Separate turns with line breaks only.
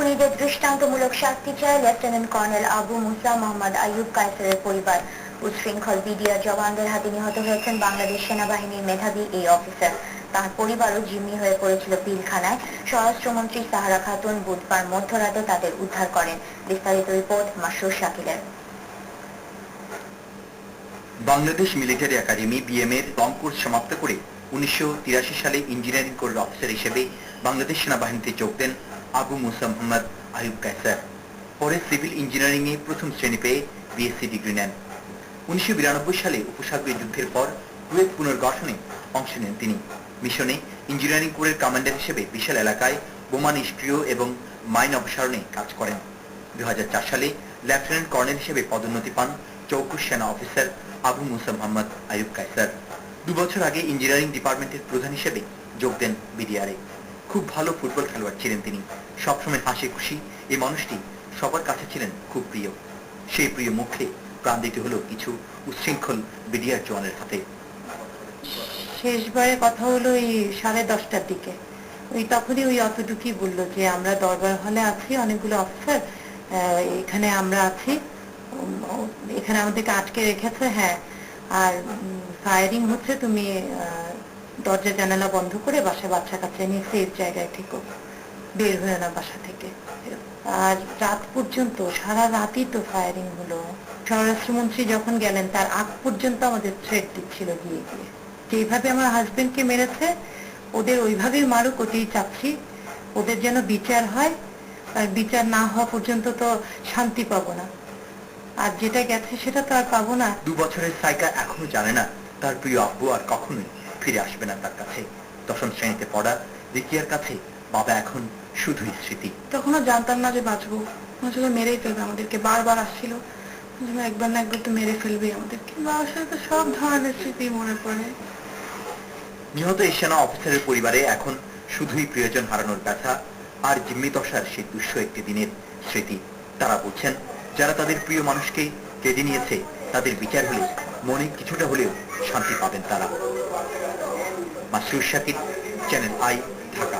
খুনিদের দৃষ্টান্তমূলক শাস্তি চায় লেফটেন্যান্ট কর্নেল আবু মুসা মোহাম্মদ আইয়ুব কায়সারের পরিবার। উচ্ছৃঙ্খল বিডিআর জওয়ানদের হাতে নিহত হয়েছেন বাংলাদেশ সেনাবাহিনীর মেধাবী এই অফিসার। তার পরিবারও জিম্মি হয়ে পড়েছিল পিলখানায়। স্বরাষ্ট্রমন্ত্রী সাহারা খাতুন বুধবার মধ্যরাতে তাদের উদ্ধার করেন। বিস্তারিত রিপোর্ট মাসরুর শাকিলের।
বাংলাদেশ মিলিটারি একাডেমি বিএম এর লং কোর্স সমাপ্ত করে 1983 সালে ইঞ্জিনিয়ারিং কোরের অফিসার হিসেবে বাংলাদেশ সেনাবাহিনীতে যোগ দেন আবু মুসা মোহাম্মদ আইয়ুব কায়সার। পরে সিভিল ইঞ্জিনিয়ারিং এ প্রথম শ্রেণী পেয়ে বিএসসি ডিগ্রি নেন। 1992 সালে উপসাগরীয় যুদ্ধের পর কুয়েত পুনর্গঠনে অংশ নেন তিনি। মিশনে ইঞ্জিনিয়ারিং কোরের কমান্ডার হিসেবে বিশাল এলাকায় বোমা নিষ্ক্রিয় এবং মাইন অপসারণে কাজ করেন। 2004 সালে লেফটেন্যান্ট কর্নেল হিসেবে পদোন্নতি পান চৌকুশ সেনা অফিসার আবু মুসা মোহাম্মদ আইয়ুব কায়সার। 2 বছর আগে ইঞ্জিনিয়ারিং ডিপার্টমেন্টের প্রধান হিসেবে যোগ দেন বিডিআরে। খুব ভালো ফুটবল খেলোয়াড় ছিলেন তিনি। সবসময় হাসি খুশি এই মানুষটি সবার কাছে ছিলেন খুব প্রিয়। সেই প্রিয় মুখে প্রাণ দিতে হলো কিছু উচ্ছৃঙ্খল বিডিআর জওয়ানের হাতে।
শেষবারে কথা হলো ওই 10:30টার দিকে। ওই তখনই ওই অতটুকুই বললো যে আমরা দরবার হলে আছি, অনেকগুলো অফিসার এখানে আমরা আছি, এখানে আমাদেরকে আটকে রেখেছে। হ্যাঁ, আর ফায়ারিং হচ্ছে, তুমি দরজা জানালা বন্ধ করে বাসায় বাচ্চা কাচ্চা নিয়ে সেফ জায়গায় থেকো, বের হয়ে না বাসা থেকে। আর রাত পর্যন্ত, সারা রাতই তো ফায়ারিং হলো। স্বরাষ্ট্রমন্ত্রী যখন গেলেন তার আগ পর্যন্ত আমাদের থ্রেট দিচ্ছিল গিয়ে গিয়ে যেভাবে আমার হাজবেন্ডকে মেরেছে ওদের ওইভাবেই মারুক, ওতেই চাচ্ছি। ওদের যেন বিচার হয়, আর বিচার না হওয়া পর্যন্ত তো শান্তি পাবো না। আর যেটা গেছে সেটা তো আর পাবো না।
2 বছরের সাইকা এখনো জানে না তার প্রিয় আব্বু আর কখনোই ফিরে আসবে না তার কাছে। 10ম শ্রেণীতে পড়া রিকিয়ার কাছে বাবা এখন শুধুই স্মৃতি।
তখনও জানতাম না যে বাঁচবো, আসলে মেরেই ফেলবে আমাদেরকে। বারবার আসছিল একবার না একবার তো মেরে ফেলবে আমাদেরকে। বাবার সাথে সব ধরনের স্মৃতি মনে পড়ে।
নিহত এই সেনা অফিসারের পরিবারে এখন শুধুই প্রিয়জন হারানোর ব্যথা আর জিম্মি দশার সেই দুঃস্ব একটি দিনের স্মৃতি। তারা বলছেন যারা তাদের প্রিয় মানুষকে কেড়ে নিয়েছে তাদের বিচার হলে মনে কিছুটা হলেও শান্তি পাবেন তারা। Masrur Shakil, channel I, Dhaka.